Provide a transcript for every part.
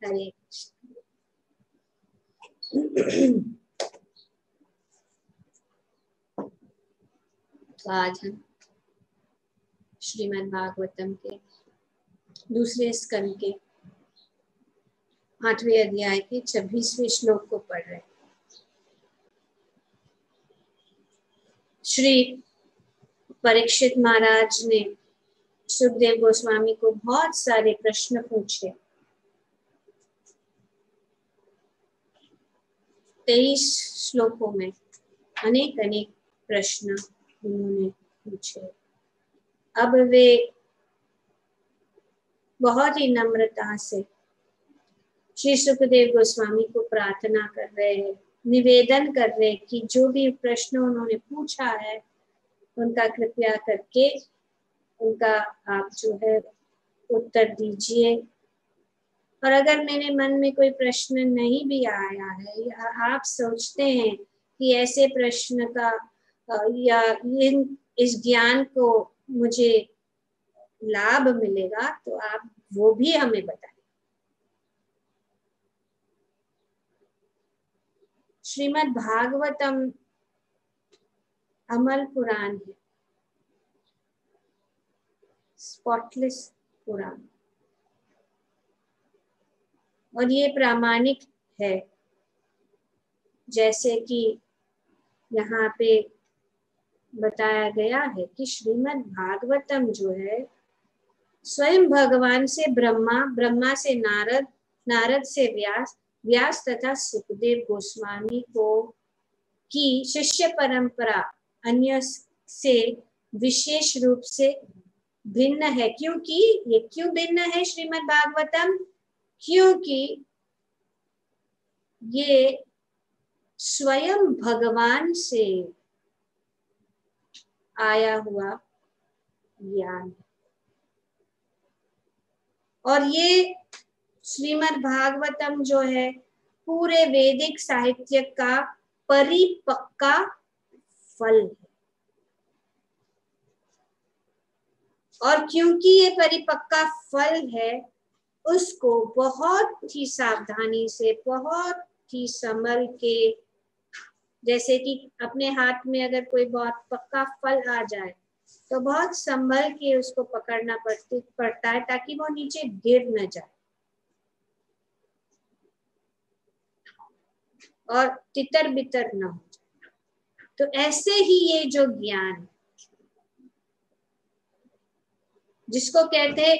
हरे तो आज हम श्रीमद् भागवतम के दूसरे स्कंद के 8वें अध्याय के 26वें श्लोक को पढ़ रहे हैं। श्री परीक्षित महाराज ने सुखदेव गोस्वामी को बहुत सारे प्रश्न पूछे। 23 श्लोकों में अनेक अनेक प्रश्न उन्होंने पूछे। अब वे बहुत ही नम्रता से श्री सुखदेव गोस्वामी को प्रार्थना कर रहे हैं, निवेदन कर रहे हैं कि जो भी प्रश्न उन्होंने पूछा है उनका कृपया करके उनका आप जो है उत्तर दीजिए। और अगर मेरे मन में कोई प्रश्न नहीं भी आया है या आप सोचते हैं कि ऐसे प्रश्न का या इस ज्ञान को मुझे लाभ मिलेगा तो आप वो भी हमें बताएं। श्रीमद् भागवतम अमल पुराण है, स्पॉटलेस पुराण, और ये प्रामाणिक है। जैसे कि यहाँ पे बताया गया है कि श्रीमद् भागवतम जो है स्वयं भगवान से ब्रह्मा, ब्रह्मा से नारद, नारद से व्यास, व्यास तथा सुखदेव गोस्वामी को की शिष्य परंपरा अन्य से विशेष रूप से भिन्न है। क्योंकि ये क्यों भिन्न है श्रीमद् भागवतम? क्योंकि ये स्वयं भगवान से आया हुआ ज्ञान है। और ये श्रीमद् भागवतम जो है पूरे वैदिक साहित्य का परिपक्का फल है। और क्योंकि ये परिपक्का फल है, उसको बहुत ही सावधानी से, बहुत ही संभल के, जैसे कि अपने हाथ में अगर कोई बहुत पक्का फल आ जाए तो बहुत संभल के उसको पकड़ना पड़ता है ताकि वो नीचे गिर न जाए और तितर बितर न हो जाए। तो ऐसे ही ये जो ज्ञान जिसको कहते हैं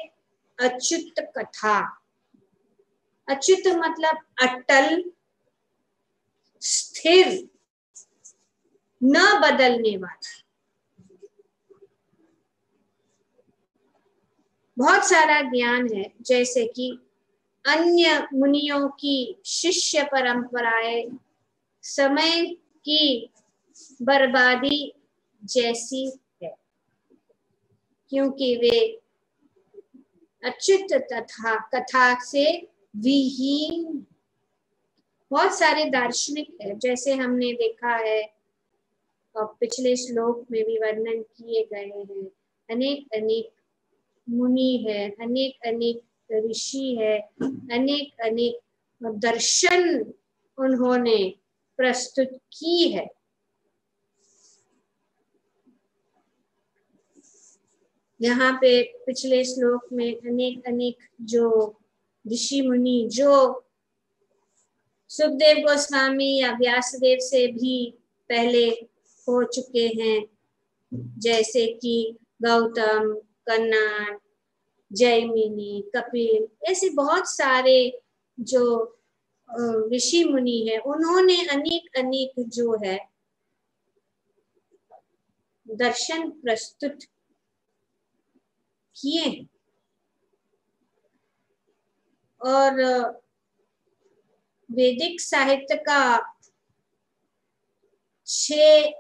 अच्युत कथा, अच्युत मतलब अटल, स्थिर, न बदलने वाला। बहुत सारा ज्ञान है, जैसे कि अन्य मुनियों की शिष्य परंपराएं समय की बर्बादी जैसी है, क्योंकि वे अच्युत तथा कथा से विहीन। बहुत सारे दार्शनिक है, जैसे हमने देखा है और पिछले श्लोक में भी वर्णन किए गए हैं। अनेक अनेक मुनि है, अनेक अनेक ऋषि है, अनेक अनेक दर्शन उन्होंने प्रस्तुत की है। यहाँ पे पिछले श्लोक में अनेक अनेक जो ऋषि मुनि जो सुखदेव गोस्वामी या व्यासदेव से भी पहले हो चुके हैं, जैसे कि गौतम, कन्नाड, जैमिनी, कपिल, ऐसे बहुत सारे जो ऋषि मुनि है, उन्होंने अनेक अनेक जो है दर्शन प्रस्तुत किए। और वैदिक साहित्य का 6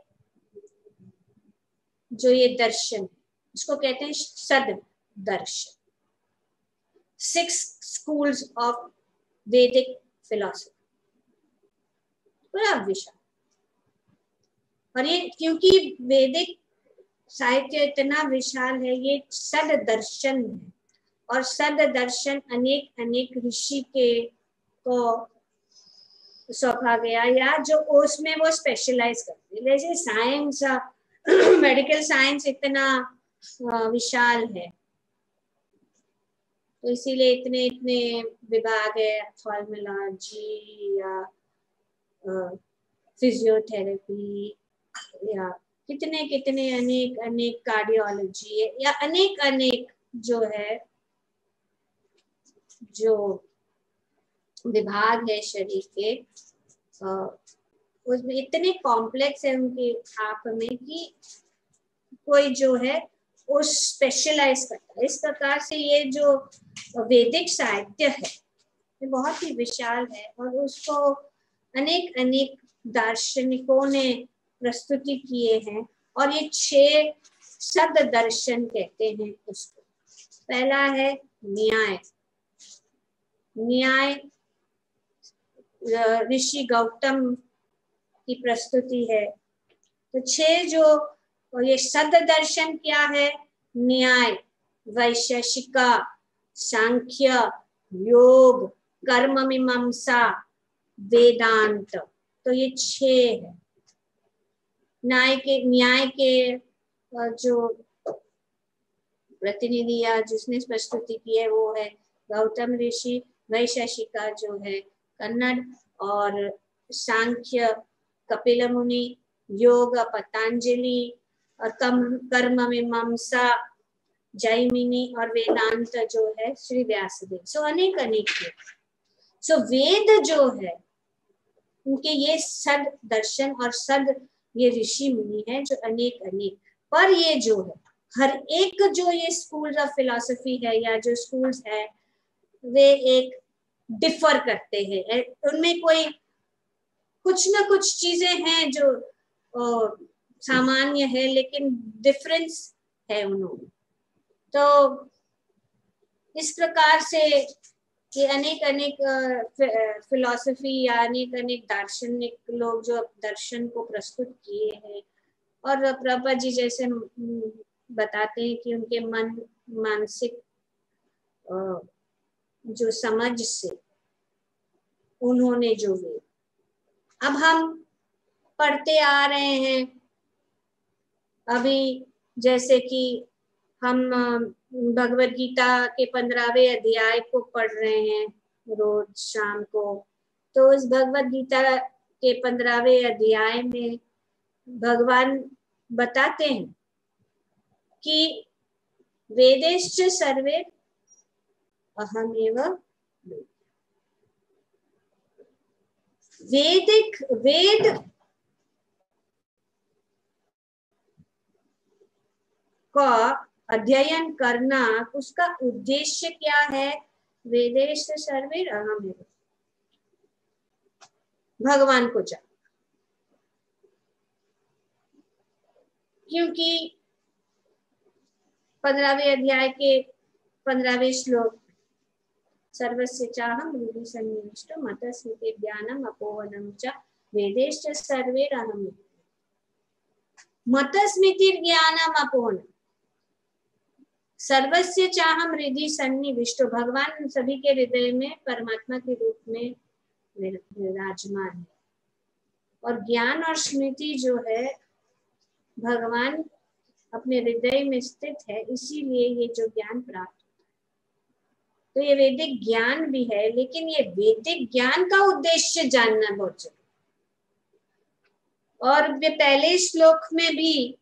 जो ये दर्शन, इसको कहते हैं सद दर्शन, 6 schools of वैदिक फिलॉसफी, बड़ा विशाल। और ये क्योंकि वैदिक साहित्य इतना विशाल है, ये सद दर्शन है और सद दर्शन अनेक अनेक ऋषि के को सौंपा गया, या जो उसमें वो स्पेशलाइज करते हैं। जैसे साइंस, मेडिकल साइंस इतना विशाल है, तो इसीलिए इतने इतने विभाग है, ऑप्थेल्मोलॉजी या फिजियोथेरेपी या कितने कितने अनेक अनेक कार्डियोलॉजी है, या अनेक अनेक जो है जो विभाग है शरीर के, उसमें इतने कॉम्प्लेक्स है उनके आप में कि कोई जो है वो स्पेशलाइज करता है। इस प्रकार से ये जो वैदिक साहित्य है ये बहुत ही विशाल है, और उसको अनेक अनेक दार्शनिकों ने प्रस्तुति किए हैं, और ये 6 सद दर्शन कहते हैं उसको। पहला है न्याय। न्याय ऋषि गौतम की प्रस्तुति है। तो 6 जो ये सद दर्शन क्या है? न्याय, वैशेषिका, सांख्य, योग, कर्म मीमांसा, वेदांत। तो ये 6 है। न्याय के जो प्रतिनिधि या जिसने प्रस्तुति की है वो है गौतम ऋषि, वैशेषिका जो है कन्नड़, और सांख्य कपिल मुनि, योग पतंजलि, और कर्म मीमांसा जैमिनी, और वेदांत जो है श्री व्यासदेव। सो अनेक अनेक है। सो वेद जो है उनके ये सद दर्शन और सद ये ऋषि मुनि है जो अनेक अनेक, पर ये जो है हर एक जो ये स्कूल्स ऑफ फिलॉसफी है या जो स्कूल्स है वे एक डिफर करते हैं। उनमें कोई कुछ ना कुछ चीजें हैं जो सामान्य है, लेकिन डिफरेंस है उन्होंने। तो इस प्रकार से ये अनेक अनेक फिलॉसफी या अनेक अनेक दार्शनिक लोग जो दर्शन को प्रस्तुत किए हैं, और प्रभुपाद जी जैसे बताते हैं कि उनके मानसिक जो समझ से उन्होंने जो है, अब हम पढ़ते आ रहे हैं। अभी जैसे कि हम भगवत गीता के 15वें अध्याय को पढ़ रहे हैं रोज शाम को। तो उस भगवत गीता के 15वें अध्याय में भगवान बताते हैं कि वेदेश्च सर्वे अहमेव वेद का अध्ययन करना, उसका उद्देश्य क्या है? वेदेश सर्वे अहमेव, भगवान को जान। क्योंकि 15वें अध्याय के 15वें श्लोक, सर्वस्य चाहं हृदि सन्निविष्टो मतस्मृति ज्ञानम अपोहनम च वेदेश्च सर्वे अहमेव। मतस्मृति ज्ञानम अपोहनम, सर्वस्य चाहं हृदि सन्निविष्टो, भगवान सभी के हृदय में परमात्मा के रूप में विराजमान है। और ज्ञान और स्मृति जो है भगवान अपने हृदय में स्थित है, इसीलिए ये जो ज्ञान प्राप्त, तो ये वैदिक ज्ञान भी है, लेकिन ये वैदिक ज्ञान का उद्देश्य जानना बहुत जरूरी। और वे पहले श्लोक में भी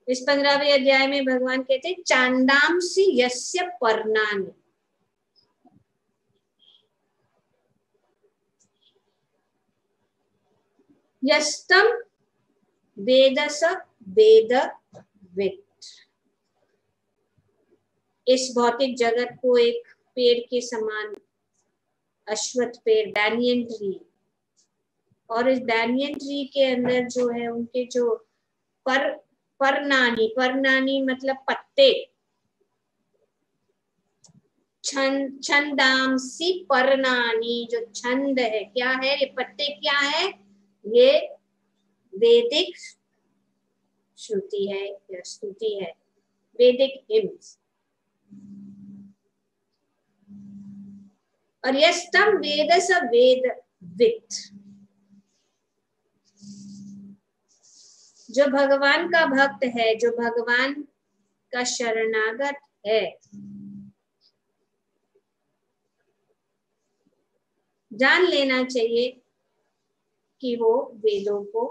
इस 15वें अध्याय में भगवान कहते हैं चांदांसी यस्य पर्णानि, यस्तम वेदस वेदवित्। इस भौतिक जगत को एक पेड़ के समान, अश्वत्थ पेड़, बैनियन ट्री, और इस बैनियन ट्री के अंदर जो है उनके जो परनानी मतलब पत्ते, छंदांसी परनानी, जो छंद है क्या है? ये पत्ते क्या है? ये वैदिक श्रुति है या स्तुति है, वैदिक हिम्स। और यस्तम वेद स वेदवित्, जो भगवान का भक्त है, जो भगवान का शरणागत है, जान लेना चाहिए कि वो वेदों को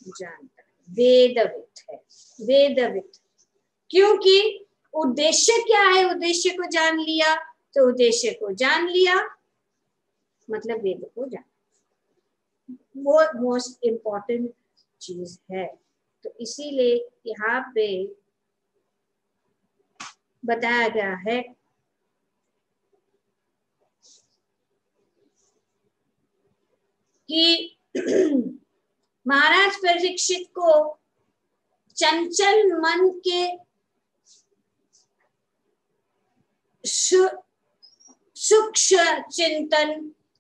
जानता है, वेदवित् है, वेदवित्। क्योंकि उद्देश्य क्या है? उद्देश्य को जान लिया, तो उद्देश्य को जान लिया मतलब वेद को जान, वो मोस्ट इम्पोर्टेंट चीज है। तो इसीलिए यहाँ पे बताया गया है कि महाराज परीक्षित को चंचल मन के सूक्ष्म चिंतन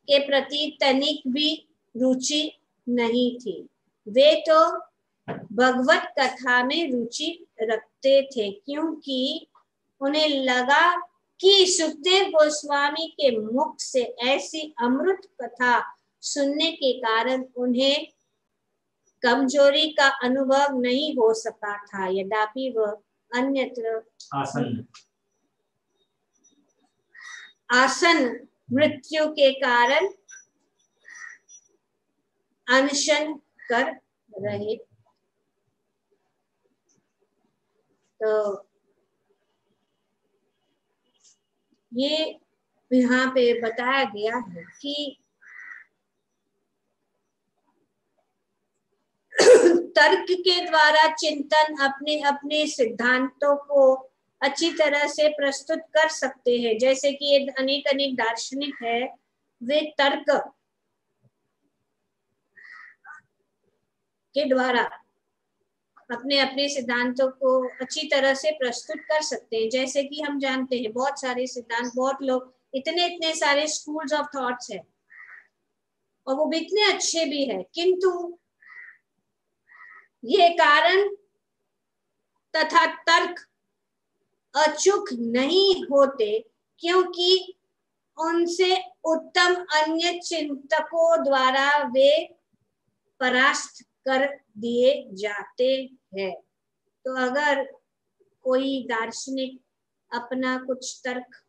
के प्रति तनिक भी रुचि नहीं थी। वे तो भगवत कथा में रुचि रखते थे, क्योंकि उन्हें लगा कि सुखदेव गोस्वामी के मुख से ऐसी अमृत कथा सुनने के कारण उन्हें कमजोरी का अनुभव नहीं हो सका था। यद्यपि वह अन्यत्र आसन मृत्यु के कारण अनशन कर रहे। तो ये यहाँ पे बताया गया है कि तर्क के द्वारा चिंतन अपने अपने सिद्धांतों को अच्छी तरह से प्रस्तुत कर सकते हैं। जैसे कि अनेक अनेक दार्शनिक है, वे तर्क के द्वारा अपने अपने सिद्धांतों को अच्छी तरह से प्रस्तुत कर सकते हैं। जैसे कि हम जानते हैं बहुत सारे सिद्धांत, बहुत लोग, इतने इतने सारे स्कूल्स ऑफ थॉट्स है और वो भी इतने अच्छे भी है, किंतु ये कारण तथा तर्क अचूक नहीं होते, क्योंकि उनसे उत्तम अन्य चिंतकों द्वारा वे परास्त कर दिए जाते हैं। तो अगर कोई दार्शनिक अपना कुछ तर्क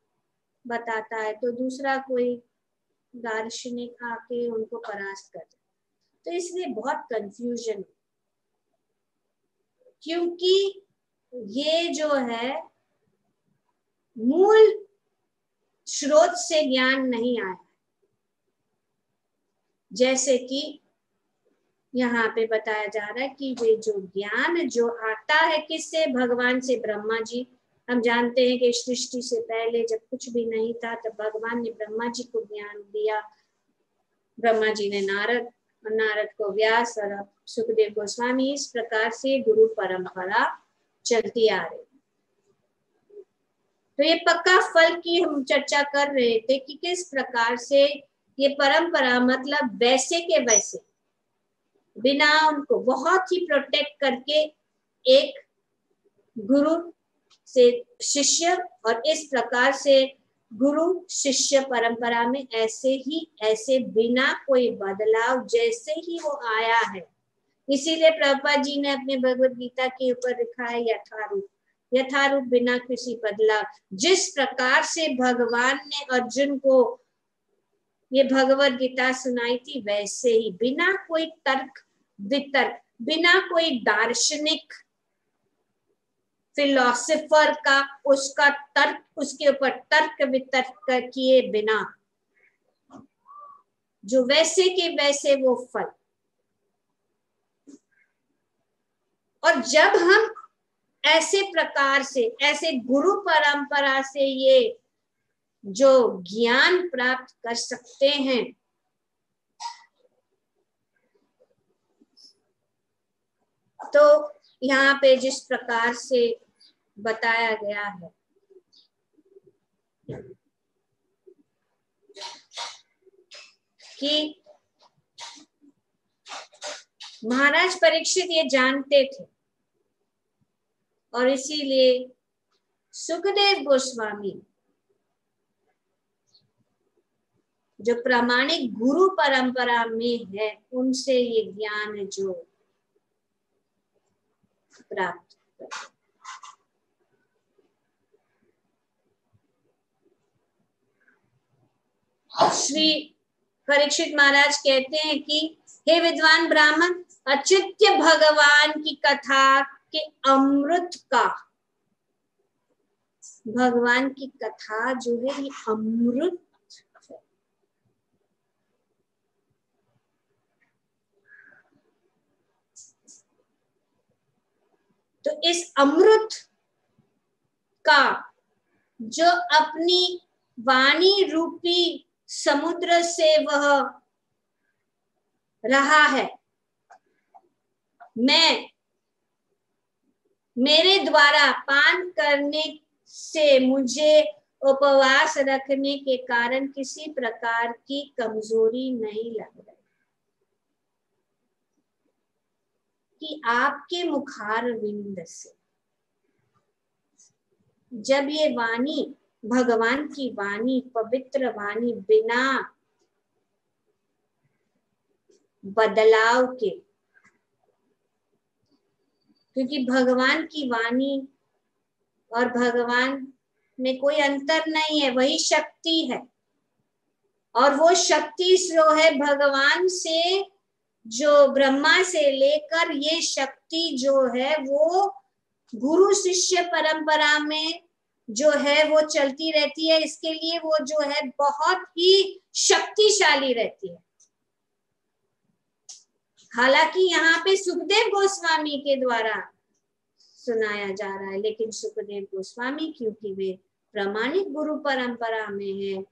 बताता है तो दूसरा कोई दार्शनिक आके उनको परास्त कर देता, तो इसलिए बहुत कंफ्यूजन, क्योंकि ये जो है मूल स्रोत से ज्ञान नहीं आया। जैसे कि यहाँ पे बताया जा रहा है कि वे जो ज्ञान जो आता है किससे? भगवान से। ब्रह्मा जी, हम जानते हैं कि सृष्टि से पहले जब कुछ भी नहीं था तब भगवान ने ब्रह्मा जी को ज्ञान दिया। ब्रह्मा जी ने नारद, और नारद को व्यास, और सुखदेव गोस्वामी। इस प्रकार से गुरु परंपरा चलती आ रही। तो ये पक्का फल की हम चर्चा कर रहे थे कि किस प्रकार से ये परंपरा, मतलब वैसे के वैसे, बिना उनको बहुत ही प्रोटेक्ट करके एक गुरु से शिष्य, और इस प्रकार से गुरु शिष्य परंपरा में ऐसे ही ऐसे बिना कोई बदलाव जैसे ही वो आया है। इसीलिए प्रभुपाद जी ने अपने भगवत गीता के ऊपर लिखा है यथारूप, यथारूप बिना किसी बदलाव। जिस प्रकार से भगवान ने अर्जुन को ये भगवत गीता सुनाई थी, वैसे ही बिना कोई तर्क वितर्क, बिना कोई दार्शनिक फिलोसोफर का उसका तर्क, उसके ऊपर तर्क वितर्क किए बिना, जो वैसे के वैसे वो फल। और जब हम ऐसे प्रकार से, ऐसे गुरु परंपरा से ये जो ज्ञान प्राप्त कर सकते हैं, तो यहाँ पे जिस प्रकार से बताया गया है कि महाराज परीक्षित ये जानते थे और इसीलिए सुखदेव गोस्वामी जो प्रामाणिक गुरु परंपरा में है, उनसे ये ज्ञान जो प्राप्त कर। श्री परीक्षित महाराज कहते हैं कि हे विद्वान ब्राह्मण, अच्युत भगवान की कथा के अमृत का, भगवान की कथा जो है ये अमृत है। तो इस अमृत का जो अपनी वाणी रूपी समुद्र से वह रहा है, मैं मेरे द्वारा पान करने से मुझे उपवास रखने के कारण किसी प्रकार की कमजोरी नहीं लग रही कि आपके मुखार विंद से जब ये वाणी, भगवान की वाणी, पवित्र वाणी, बिना बदलाव के, क्योंकि भगवान की वाणी और भगवान में कोई अंतर नहीं है, वही शक्ति है। और वो शक्ति जो है भगवान से, जो ब्रह्मा से लेकर ये शक्ति जो है वो गुरु शिष्य परंपरा में जो है वो चलती रहती है। इसके लिए वो जो है बहुत ही शक्तिशाली रहती है। हालांकि यहाँ पे सुखदेव गोस्वामी के द्वारा सुनाया जा रहा है, लेकिन सुखदेव गोस्वामी क्योंकि वे प्रामाणिक गुरु परंपरा में है,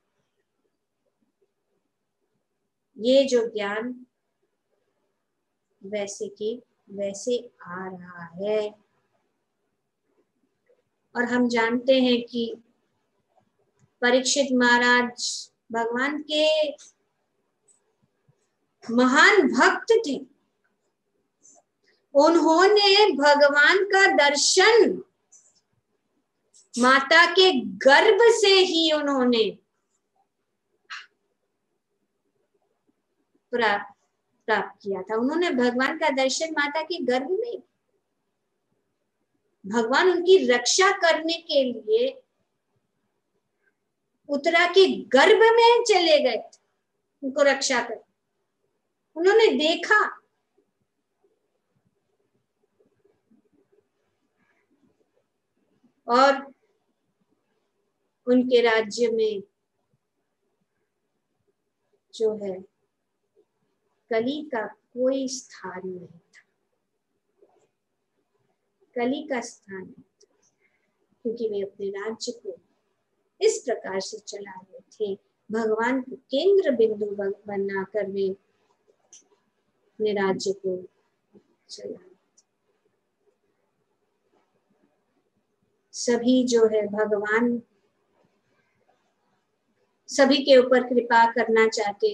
ये जो ज्ञान वैसे की वैसे आ रहा है। और हम जानते हैं कि परीक्षित महाराज भगवान के महान भक्त थे। उन्होंने भगवान का दर्शन माता के गर्भ से ही उन्होंने प्राप्त किया था। उन्होंने भगवान का दर्शन माता के गर्भ में, भगवान उनकी रक्षा करने के लिए उत्तरा के गर्भ में चले गए थे, उनको रक्षा कर। उन्होंने देखा और उनके राज्य में जो है कली का कोई स्थान नहीं था, कली का स्थान नहीं था, क्योंकि वे अपने राज्य को इस प्रकार से चला रहे थे, भगवान को केंद्र बिंदु बनाकर वे अपने राज्य को चला रहे थे। सभी जो है भगवान सभी के ऊपर कृपा करना चाहते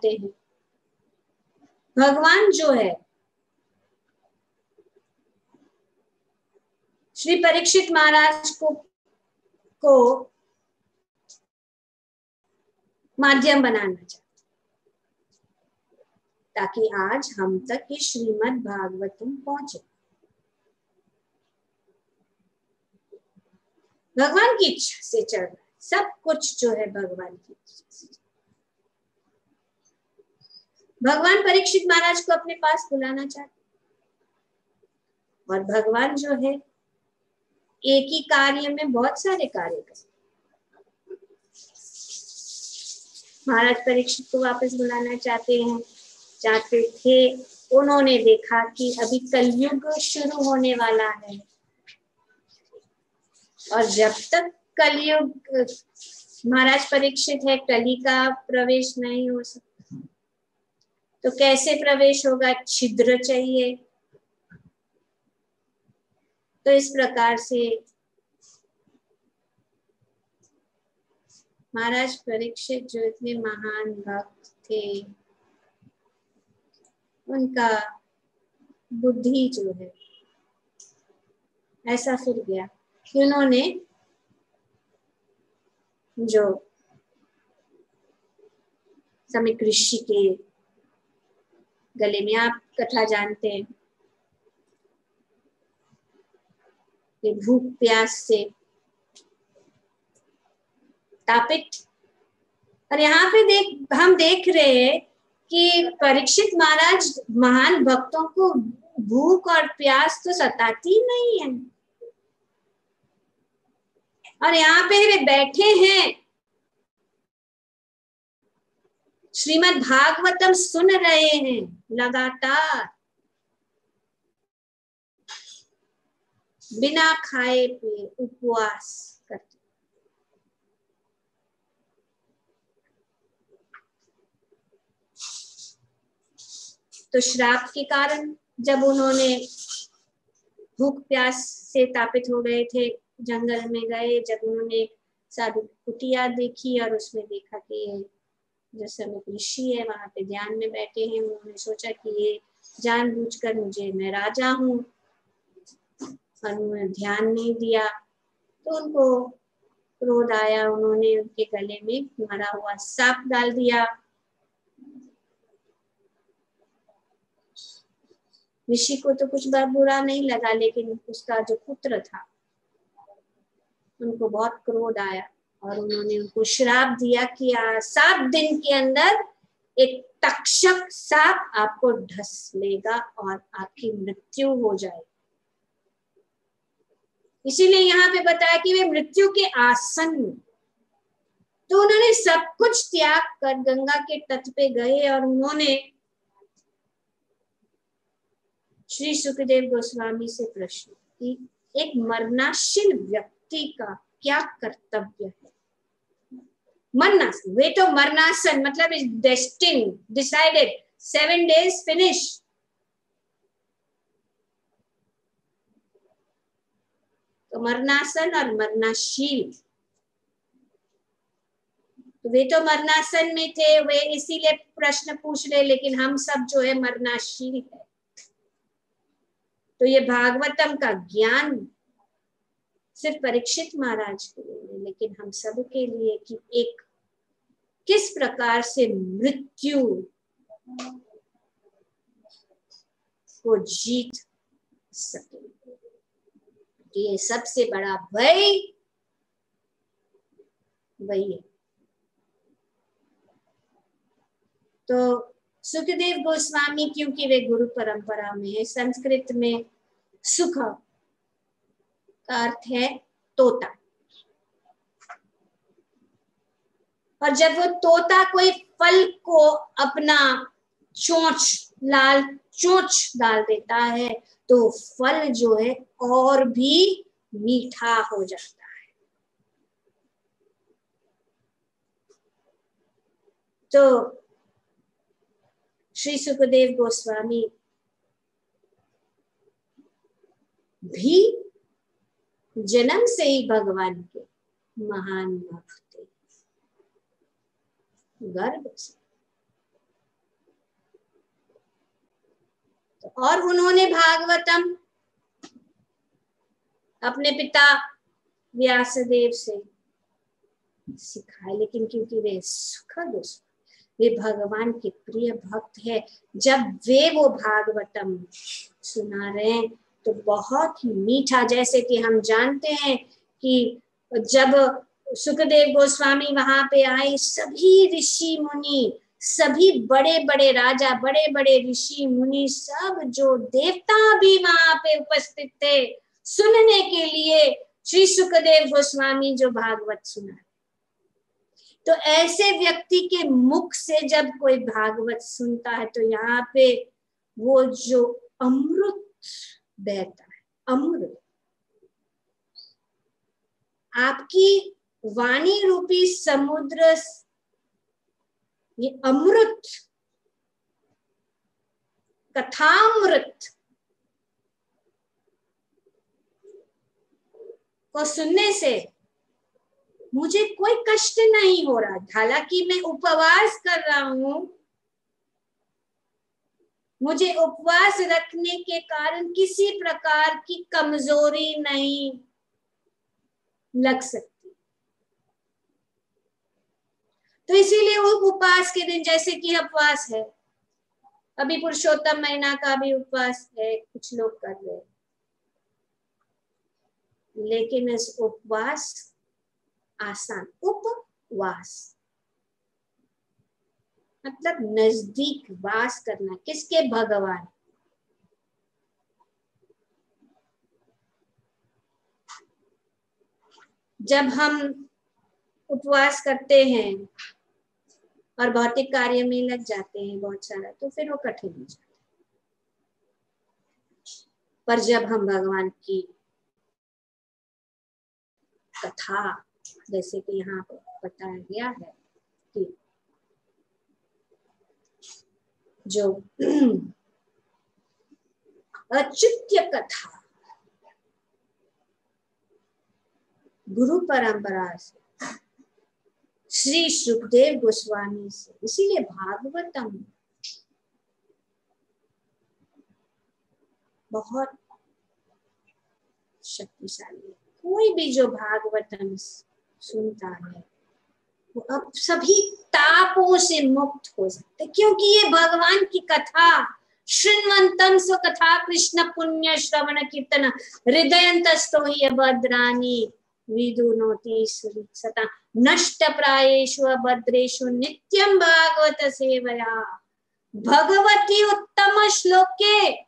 हैं। भगवान जो है श्री परीक्षित महाराज को माध्यम बनाना चाहते, ताकि आज हम तक ये श्रीमद् भागवतम पहुंचे। भगवान की इच्छा से चल रहा है सब कुछ, जो है भगवान की इच्छा से। भगवान परीक्षित महाराज को अपने पास बुलाना चाहते, और भगवान जो है एक ही कार्य में बहुत सारे कार्य करते। महाराज परीक्षित को वापस बुलाना चाहते थे। उन्होंने देखा कि अभी कलयुग शुरू होने वाला है, और जब तक कलयुग महाराज परीक्षित है, कली का प्रवेश नहीं हो सकता। तो कैसे प्रवेश होगा? छिद्र चाहिए। तो इस प्रकार से महाराज परीक्षित जो इतने महान भक्त थे, उनका बुद्धि जो है ऐसा फिर गया कि उन्होंने जो समीक ऋषि के गले में आप कथा जानते हैं, कि भूख प्यास से तापित। और यहाँ पे हम देख रहे हैं कि परीक्षित महाराज महान भक्तों को भूख और प्यास तो सताती नहीं है, और यहाँ पे वे बैठे हैं, श्रीमद् भागवतम सुन रहे हैं लगातार, बिना खाए पिए उपवास करते। तो श्राप के कारण जब उन्होंने भूख प्यास से तापित हो गए थे, जंगल में गए, जब उन्होंने साधु कुटिया देखी और उसमें देखा कि ये जो समीक ऋषि है वहां पे ध्यान में बैठे हैं, उन्होंने सोचा कि ये जानबूझकर मुझे, मैं राजा हूँ, और उन्होंने ध्यान नहीं दिया, तो उनको क्रोध आया, उन्होंने उनके गले में मरा हुआ सांप डाल दिया। ऋषि को तो कुछ बुरा नहीं लगा, लेकिन उसका जो पुत्र था उनको बहुत क्रोध आया, और उन्होंने उनको श्राप दिया कि 7 दिन के अंदर एक तक्षक सांप आपको ढस लेगा और आपकी मृत्यु हो जाएगी। इसीलिए यहाँ पे बताया कि वे मृत्यु के आसन में, तो उन्होंने सब कुछ त्याग कर गंगा के तट पे गए, और उन्होंने श्री सुखदेव गोस्वामी से प्रश्न कि एक मरनाशील व्यक्ति का क्या कर्तव्य है। मरनासन, वे तो मरनासन मतलब is destined, decided, 7 days finish. तो मरनासन और मरनाशील, तो वे तो मरनासन में थे, वे इसीलिए प्रश्न पूछ रहे, लेकिन हम सब जो है मरनाशील है। तो ये भागवतम का ज्ञान सिर्फ परीक्षित महाराज के लिए, लेकिन हम सब के लिए, कि एक किस प्रकार से मृत्यु को जीत सके। ये सबसे बड़ा भय वही है। तो सुखदेव गोस्वामी, क्योंकि वे गुरु परंपरा में है, संस्कृत में सुख का अर्थ है तोता, और जब वो तोता कोई फल को अपना चोंच, लाल चोंच डाल देता है, तो फल जो है और भी मीठा हो जाता है। तो श्री सुखदेव गोस्वामी भी जन्म से ही भगवान के महान भक्त थे, गर्भ से। और उन्होंने भागवतम अपने पिता व्यासदेव से सिखाया, लेकिन क्योंकि वे सुखद, वे भगवान के प्रिय भक्त है, जब वे वो भागवतम सुना रहे हैं तो बहुत ही मीठा, जैसे कि हम जानते हैं कि जब सुखदेव गोस्वामी वहां पे आए, सभी ऋषि मुनि, सभी बड़े बड़े राजा, बड़े बड़े ऋषि मुनि, सब जो देवता भी वहां पे उपस्थित थे सुनने के लिए श्री सुखदेव गोस्वामी जो भागवत सुना। तो ऐसे व्यक्ति के मुख से जब कोई भागवत सुनता है, तो यहाँ पे वो जो अमृत बहता है, अमृत, आपकी वाणी रूपी समुद्र, ये अमृत, कथामृत को सुनने से मुझे कोई कष्ट नहीं हो रहा। हालांकि मैं उपवास कर रहा हूं, मुझे उपवास रखने के कारण किसी प्रकार की कमजोरी नहीं लग सकती, तो इसीलिए वो उपवास के दिन, जैसे कि उपवास है, अभी पुरुषोत्तम महीना का भी उपवास है, कुछ लोग कर रहे हैं, लेकिन इस उपवास आसान, उपवास मतलब नजदीक वास करना, किसके? भगवान। जब हम उपवास करते हैं और भौतिक कार्य में लग जाते हैं बहुत सारा, तो फिर वो कठिन हो जाता है। पर जब हम भगवान की कथा, जैसे कि यहाँ पर बताया गया है कि जो अच्युत्य कथा गुरु परंपरा से, श्री सुखदेव गोस्वामी से, इसीलिए भागवतम बहुत शक्तिशाली है। कोई भी जो भागवतम सुनता है वो अब सभी तापों से मुक्त हो सकते हैं, क्योंकि ये भगवान की कथा, श्रृण्वन्तम स्वकथा कृष्ण पुण्य श्रवण कीर्तन हृदयन्तस्थो हि अभद्राणि विदुनोति सता नष्ट प्रायेषु अभद्रेषु नित्यं भागवत सेवया भगवती उत्तम श्लोके।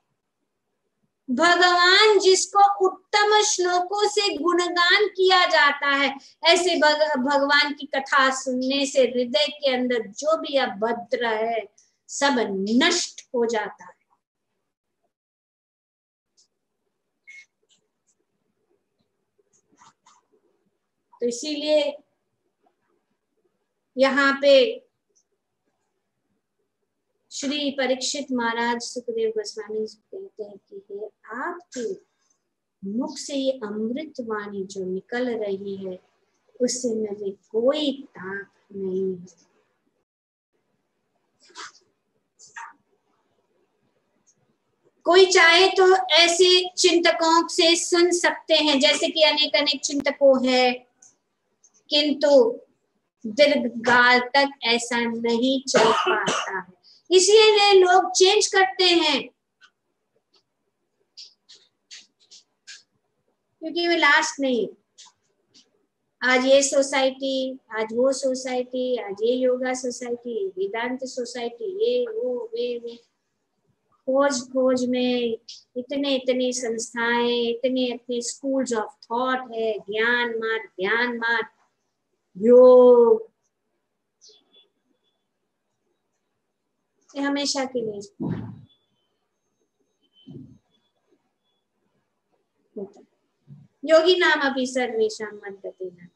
भगवान जिसको उत्तम श्लोकों से गुणगान किया जाता है, ऐसे भगवान की कथा सुनने से हृदय के अंदर जो भी अभद्र है सब नष्ट हो जाता है। तो इसीलिए यहाँ पे श्री परीक्षित महाराज सुखदेव गोस्वामी कहते हैं कि हे आपके मुख से ये अमृत वाणी जो निकल रही है उससे मुझे कोई ताप नहीं है। कोई चाहे तो ऐसे चिंतकों से सुन सकते हैं, जैसे कि अनेक अनेक चिंतकों है, किंतु दीर्घकाल तक ऐसा नहीं चल पाता है, इसीलिए लोग चेंज करते हैं, क्योंकि वे लास्ट नहीं। आज ये सोसाइटी, आज वो सोसाइटी, आज ये योगा सोसाइटी, वेदांत सोसाइटी, ये वो वे खोज खोज में इतने इतने संस्थाएं, इतने इतने स्कूल्स ऑफ थॉट है, ज्ञान मत, ध्यान मत, योग, ये हमेशा के लिए होता है। योगी नाम अभी सर्वेशां मद्गते न।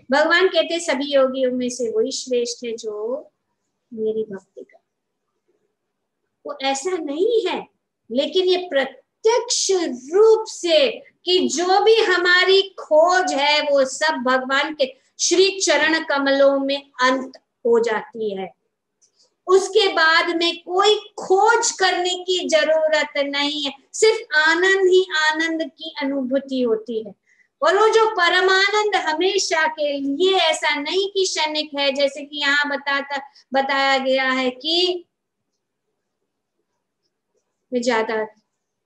भगवान कहते सभी योगियों में से वही श्रेष्ठ है जो मेरी भक्ति कर। वो ऐसा नहीं है, लेकिन ये प्रत्यक्ष रूप से कि जो भी हमारी खोज है वो सब भगवान के श्री चरण कमलों में अंत हो जाती है। उसके बाद में कोई खोज करने की जरूरत नहीं है, सिर्फ आनंद ही आनंद की अनुभूति होती है। और वो जो परमानंद हमेशा के लिए, ऐसा नहीं कि क्षणिक है, जैसे कि यहाँ बताया गया है कि वे ज्यादा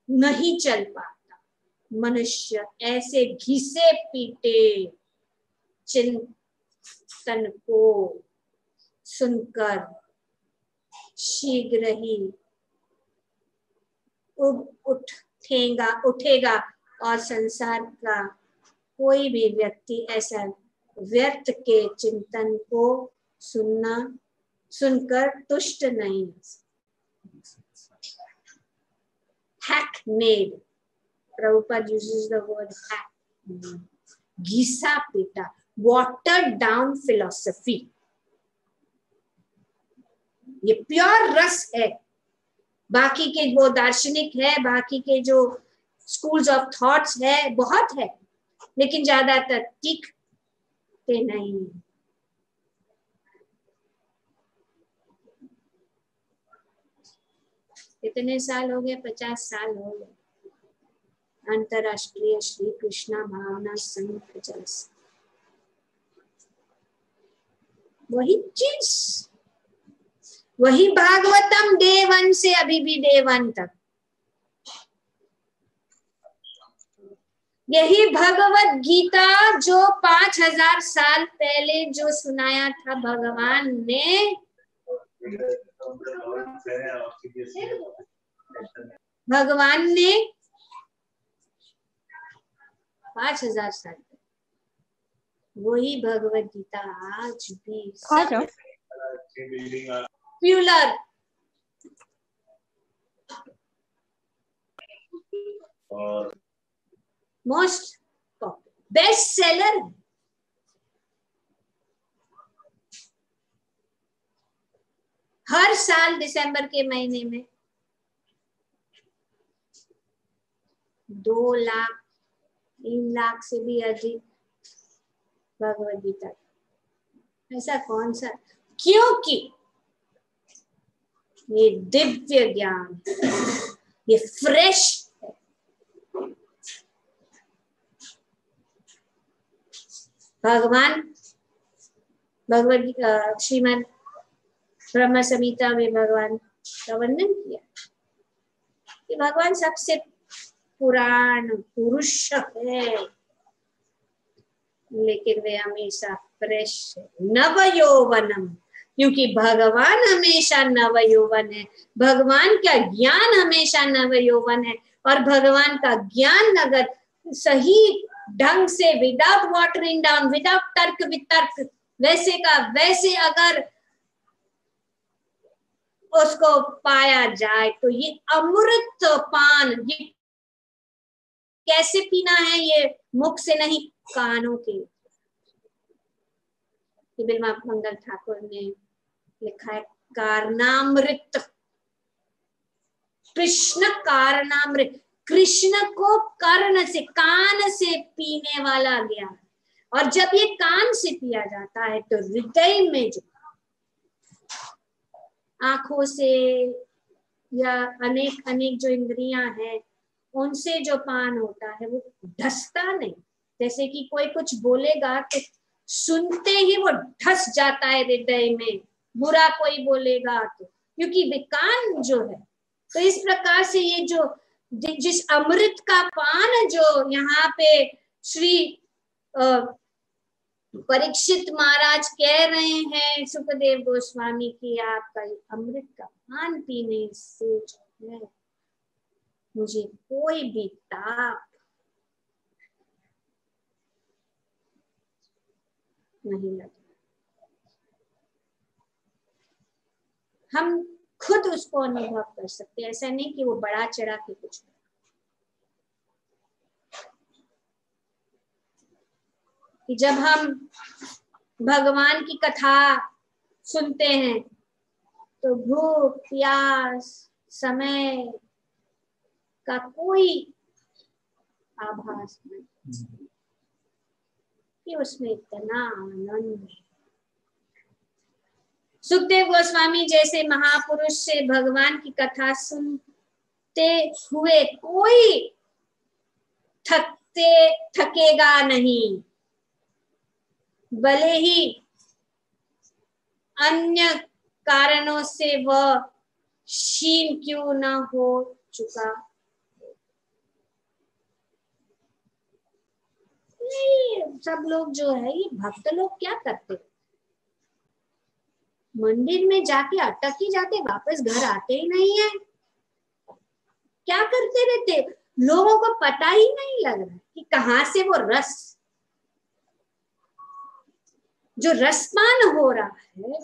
नहीं चल पाता। मनुष्य ऐसे घिसे पीटे चिंतन को सुनकर शीघ्र ही उठेगा और संसार का कोई भी व्यक्ति ऐसा व्यर्थ के चिंतन को सुनकर तुष्ट नहीं। Hackneyed, Prabhupada uses the word hackneyed, घिसा पीटा, watered down philosophy। ये प्योर रस है। बाकी के वो दार्शनिक है, बाकी के जो स्कूल्स ऑफ थॉट्स है, बहुत है, लेकिन ज्यादातर टिकते नहीं। कितने साल हो गए? 50 साल हो गए अंतरराष्ट्रीय श्री कृष्णा भावना संघ जलसा। वही चीज, वही भागवतम डे 1 से अभी भी डे 1 तक, यही भगवत गीता जो 5000 साल पहले जो सुनाया था भगवान ने, भगवान ने 5000 साल, वही भगवत गीता आज भी प्यूलर मोस्ट बेस्ट सेलर, हर साल दिसंबर के महीने में 2 लाख 3 लाख से भी अधिक भगवद गीता। ऐसा कौन सा, क्योंकि ये दिव्य ज्ञान, ये फ्रेश है। भगवान भगवद श्रीमद् ब्रह्म संहिता में भगवान का वर्णन किया कि भगवान सबसे पुराण पुरुष है, लेकिन वे हमेशा फ्रेश है, नव यौवनम, क्योंकि भगवान हमेशा नव यौवन है, भगवान का ज्ञान हमेशा नव यौवन है। और भगवान का ज्ञान अगर सही ढंग से, विदाउट वाटरिंग डाउन, विदाउट तर्क वितर्क, वैसे का वैसे अगर उसको पाया जाए तो ये अमृत पान, ये कैसे पीना है, ये मुख से नहीं, कानों के। बिमला मंगल ठाकुर ने लिखा है कारणामृत, कृष्ण कारणामृत, कृष्ण को कर्ण से, कान से पीने वाला ज्ञान। और जब ये कान से पिया जाता है तो हृदय में जो, आंखों से या अनेक अनेक जो इंद्रियां हैं उनसे जो पान होता है वो ढसता नहीं। जैसे कि कोई कुछ बोलेगा तो सुनते ही वो ढस जाता है हृदय में, बुरा कोई बोलेगा तो, क्योंकि विकान जो है। तो इस प्रकार से ये जो जिस अमृत का पान जो यहाँ पे श्री परीक्षित महाराज कह रहे हैं सुखदेव गोस्वामी की, आपका अमृत का पान पीने से जो है मुझे कोई भी ताप नहीं लगता। हम खुद उसको अनुभव कर सकते हैं, ऐसा नहीं कि वो बड़ा चढ़ा के कुछ। कि जब हम भगवान की कथा सुनते हैं तो भूख प्यास समय का कोई आभास नहीं, कि उसमें इतना आनंद है। सुखदेव गोस्वामी जैसे महापुरुष से भगवान की कथा सुनते हुए कोई थकेगा नहीं, भले ही अन्य कारणों से वह क्षीण क्यों न हो चुका। सब लोग जो है, ये भक्त लोग क्या करते, मंदिर में जाके अटक ही जाते, वापस घर आते ही नहीं है। क्या करते रहते, लोगों को पता ही नहीं लग रहा कि कहां से वो रस, जो रसपान हो रहा है,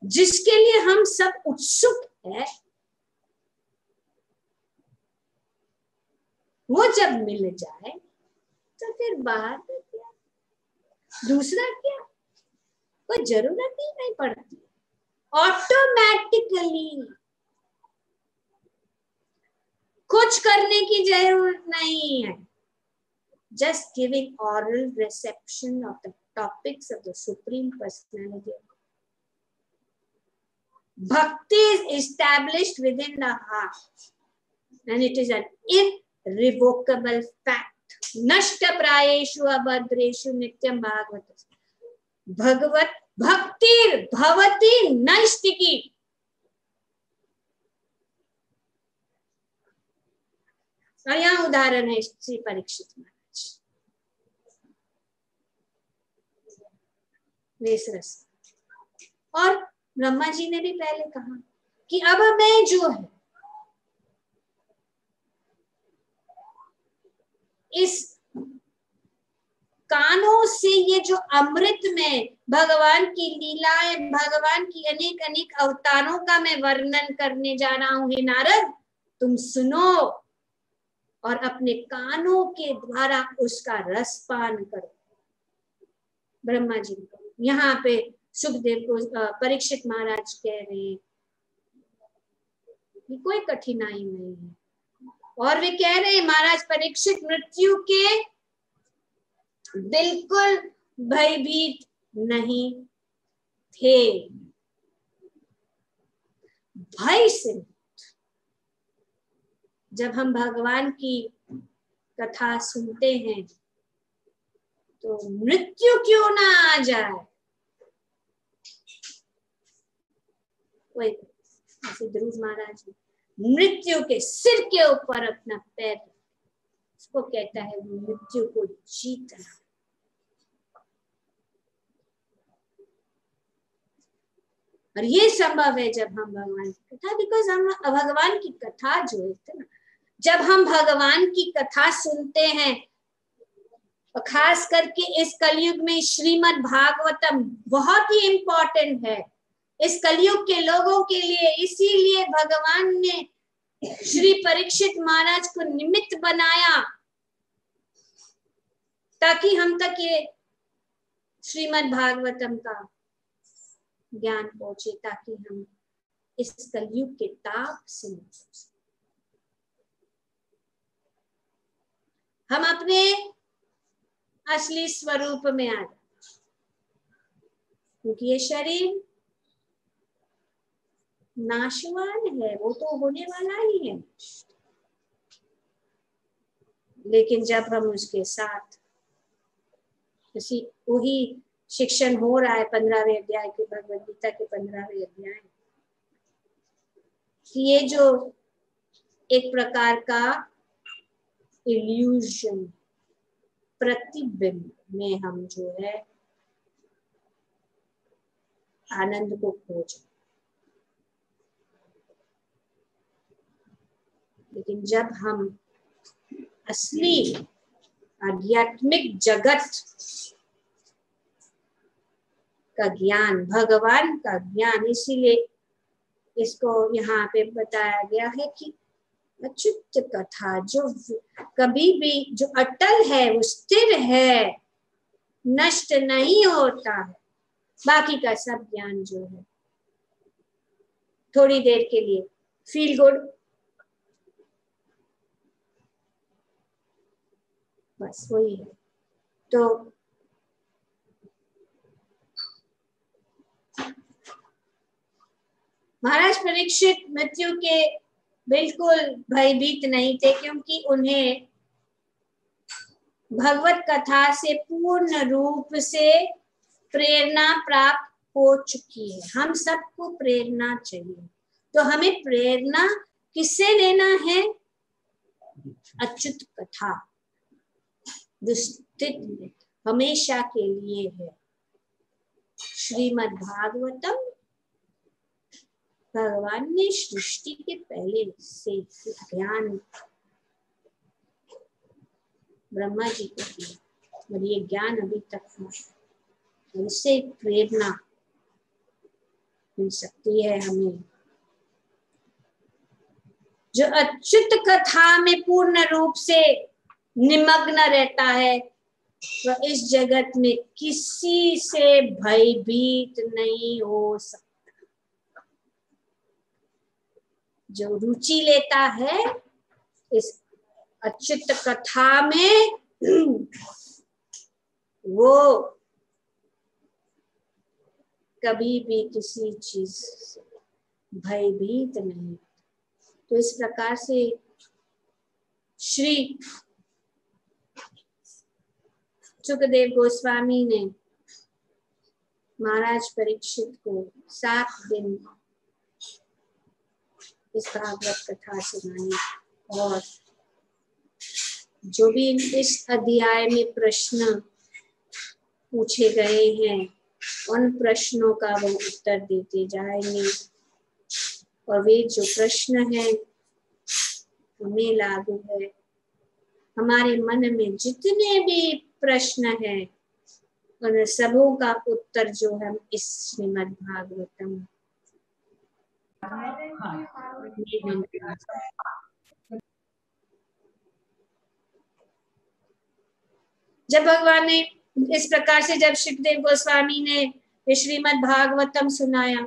जिसके लिए हम सब उत्सुक है, वो जब मिल जाए तो फिर बाहर क्या, दूसरा क्या, कोई जरूरत ही नहीं पड़ती। ऑटोमेटिकली कुछ करने की जरूरत नहीं है। Just giving oral reception of the topics of the Supreme Personality. Bhakti is established within the heart, and it is an irrevocable fact. नष्ट प्रायेषु अभद्रेषु नित्यम भागवत भगवत भक्ति भवती नैष्टिकी। और यहाँ उदाहरण है श्री परीक्षित महाराज वेसरस। और ब्रह्मा जी ने भी पहले कहा कि अब मैं जो है इस कानों से ये जो अमृत में भगवान की लीलाएं, भगवान की अनेक अनेक अवतारों का मैं वर्णन करने जा रहा हूं। हे नारद, तुम सुनो और अपने कानों के द्वारा उसका रस पान करो। ब्रह्मा जी को यहाँ पे सुखदेव को परीक्षित महाराज कह रहे हैं कि कोई कठिनाई नहीं है। और वे कह रहे हैं महाराज परीक्षित मृत्यु के बिल्कुल भयभीत नहीं थे, भय से। जब हम भगवान की कथा सुनते हैं तो मृत्यु क्यों ना आ जाए, वही ऐसे ध्रुव महाराज मृत्यु के सिर के ऊपर अपना पैर, उसको कहता है मृत्यु को जीतना। और ये संभव है जब हम भगवान की कथा, बिकॉज हम भगवान की कथा जो है ना, जब हम भगवान की कथा सुनते हैं, और खास करके इस कलयुग में श्रीमद् भागवतम बहुत ही इम्पोर्टेंट है इस कलयुग के लोगों के लिए। इसीलिए भगवान ने श्री परीक्षित महाराज को निमित्त बनाया ताकि हम तक ये श्रीमद् भागवतम का ज्ञान पहुंचे, ताकि हम इस कलयुग के ताप से हम अपने असली स्वरूप में आ जाए। क्योंकि ये शरीर नाशवान है, वो तो होने वाला ही है, लेकिन जब हम उसके साथ वही शिक्षण हो रहा है 15वें अध्याय के भगवद गीता के 15वें अध्याय, कि ये जो एक प्रकार का इल्यूजन, प्रतिबिंब में हम जो है आनंद को खोज, लेकिन जब हम असली आध्यात्मिक जगत का ज्ञान, भगवान का ज्ञान, इसीलिए इसको यहाँ पे बताया गया है कि अच्युत कथा जो कभी भी जो अटल है, वो स्थिर है, नष्ट नहीं होता है। बाकी का सब ज्ञान जो है थोड़ी देर के लिए फील गुड, बस वही है। तो महाराज परीक्षित मृत्यु के बिल्कुल भयभीत नहीं थे, क्योंकि उन्हें भगवत कथा से पूर्ण रूप से प्रेरणा प्राप्त हो चुकी है। हम सबको प्रेरणा चाहिए, तो हमें प्रेरणा किससे लेना है? अच्युत कथा जो स्थित हमेशा के लिए है। श्रीमद् भागवतम भगवान ने सृष्टि के पहले से ज्ञान ब्रह्मा जी को दिया, और ये ज्ञान अभी तक है, इससे प्रेरणा मिल सकती है हमें। जो अच्युत कथा में पूर्ण रूप से निमग्न रहता है, वह इस जगत में किसी से भयभीत नहीं हो सकता। जो रुचि लेता है इस अच्युत कथा में, वो कभी भी किसी चीज से भयभीत नहीं। तो इस प्रकार से श्री सुखदेव गोस्वामी ने महाराज परीक्षित को 7 दिन इस भागवत कथा सुनाई और जो भी इस अध्याय में प्रश्न पूछे गए हैं उन प्रश्नों का वो उत्तर देते जाएंगे और वे जो प्रश्न है हमें लागू है। हमारे मन में जितने भी प्रश्न हैं उन सबों का उत्तर जो हम इस श्रीमद् भागवतम जब भगवान ने इस प्रकार से जब सुखदेव गोस्वामी ने श्रीमद् भागवतम सुनाया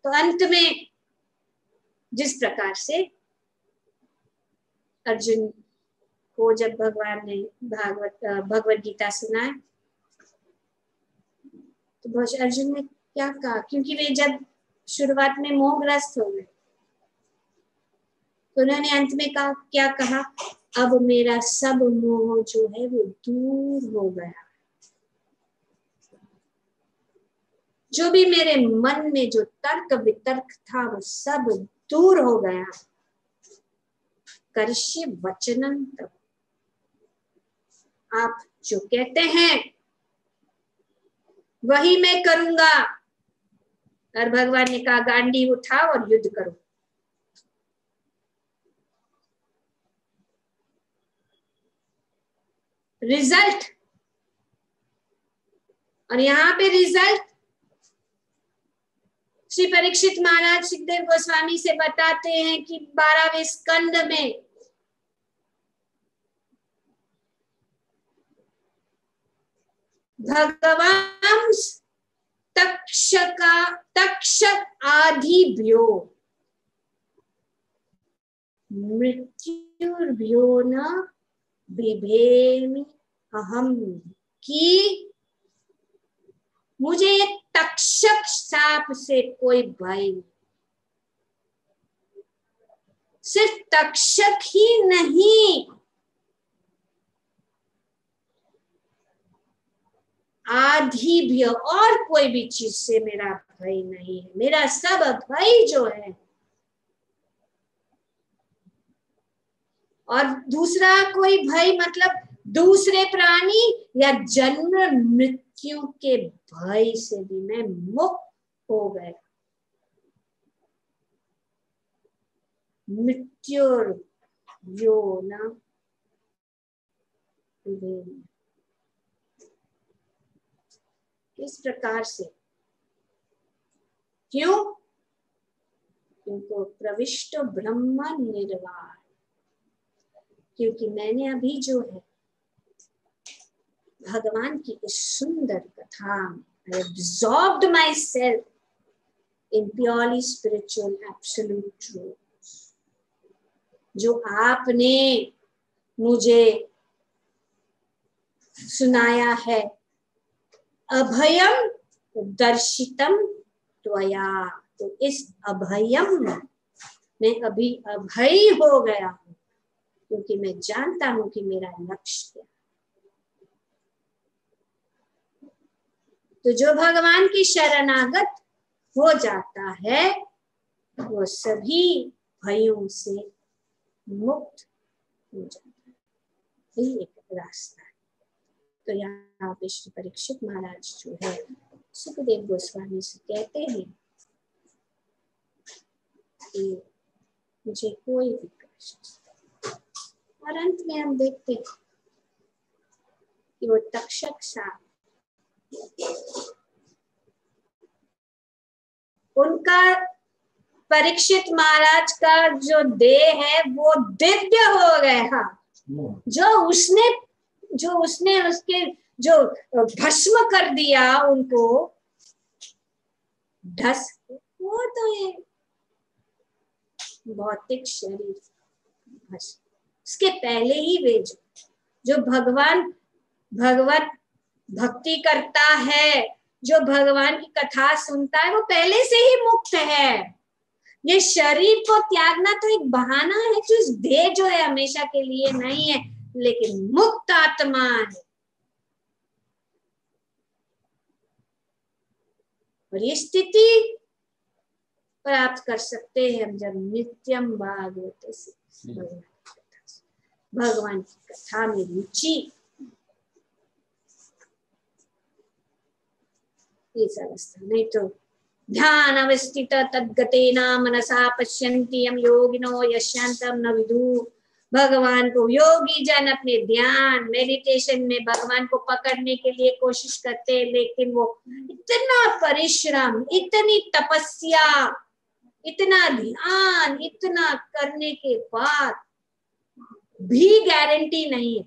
तो अंत में जिस प्रकार से अर्जुन को जब भगवान ने भगवत गीता सुनाया तो अर्जुन ने क्या कहा, क्योंकि वे जब शुरुआत में मोहग्रस्त हो गए तो उन्होंने अंत में क्या कहा, अब मेरा सब मोह जो है वो दूर हो गया, जो भी मेरे मन में जो तर्क वितर्क था वो सब दूर हो गया। कर्ष्य वचनम तब, आप जो कहते हैं वही मैं करूंगा। और भगवान ने कहा गांडी उठाओ और युद्ध करो। रिजल्ट, और यहाँ पे रिजल्ट श्री परीक्षित महाराज सुखदेव गोस्वामी से बताते हैं कि 12वें स्कंद में भगवान तक्षक आदिभ्यो मृत्युर्भ्यो न बिभेमि अहम, कि मुझे तक्षक सांप से कोई भय नहीं। सिर्फ तक्षक ही नहीं, आधी भी और कोई भी चीज से मेरा भय नहीं है। मेरा सब भय जो है, और दूसरा कोई भय मतलब दूसरे प्राणी या जन्म मृत्यु के भय से भी मैं मुक्त हो गया। मृत्युर्यो न इस प्रकार से, क्यों? क्योंकि प्रविष्ट ब्रह्म निर्वाण, क्योंकि मैंने अभी जो है भगवान की इस सुंदर कथा में I absorbed myself in purely spiritual absolute truth, जो आपने मुझे सुनाया है। अभयम दर्शितम त्वया, तो इस अभयम में अभी अभय हो गया हूं, क्योंकि मैं जानता हूं कि मेरा लक्ष्य क्या। तो जो भगवान की शरणागत हो जाता है वो सभी भयों से मुक्त हो जाता है। ये एक रास्ता है। तो यहाँ पे श्री परीक्षित महाराज जो है सुखदेव गोस्वामी से कहते हैं कि मुझे कोई भी कष्ट, और अंत में हम देखते हैं कि वो तक्षक सांप, उनका परीक्षित महाराज का जो देह है वो दिव्य हो गया। जो उसने उसके जो भस्म कर दिया उनको ढस, वो तो ये भौतिक शरीर भस्म। उसके पहले ही वे जो भगवत भक्ति करता है, जो भगवान की कथा सुनता है, वो पहले से ही मुक्त है। ये शरीर को त्यागना तो एक बहाना है, जो देह जो है हमेशा के लिए नहीं है, लेकिन मुक्त आत्मा है। और ये स्थिति प्राप्त कर सकते हैं हम जब नित्यम भागवत से भगवान की कथा में रुचि इस अवस्था। नहीं तो ध्यान अवस्थित तद्गतेना मनसा पश्यन्ति यम योगिनो यस्यांतम न विदु। भगवान को योगी जन अपने ध्यान मेडिटेशन में भगवान को पकड़ने के लिए कोशिश करते हैं, लेकिन वो इतना परिश्रम, इतनी तपस्या, इतना ध्यान, इतना करने के बाद भी गारंटी नहीं है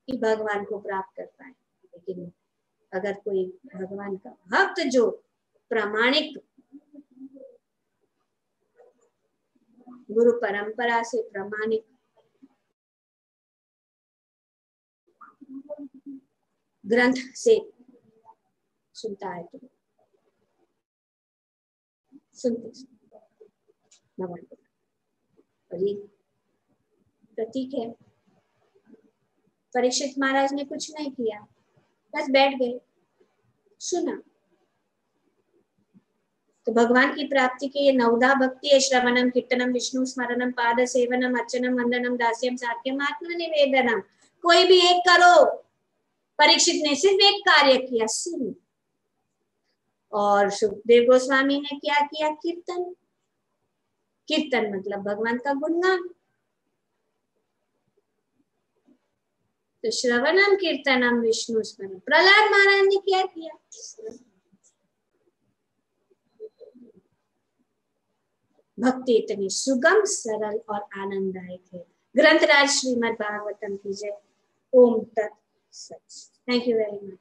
कि भगवान को प्राप्त कर पाए। लेकिन अगर कोई भगवान का भक्त जो प्रामाणिक गुरु परंपरा से प्रामाणिक ग्रंथ से सुनता है तो सुनते भगवान को। और ये प्रतीक है। परीक्षित महाराज ने कुछ नहीं किया, बस बैठ गए, सुना। तो भगवान की प्राप्ति के ये 9 भक्ति है। श्रवणम कीर्तनम विष्णु स्मरणम पाद सेवनम अर्चनम वंदनम दास्यम साक्यम आत्मनिवेदनम। कोई भी एक करो। परीक्षित ने सिर्फ एक कार्य किया, सुन। और सुखदेव गोस्वामी ने क्या किया? कीर्तन। कीर्तन मतलब भगवान का गुणगान। तो श्रवणम कीर्तनम विष्णु स्मरण। प्रहलाद महाराज ने क्या किया? भक्ति इतनी सुगम, सरल और आनंददायक है। ग्रंथराज श्रीमद् भागवतम की जय। ओम तत् सच। Thank you very much.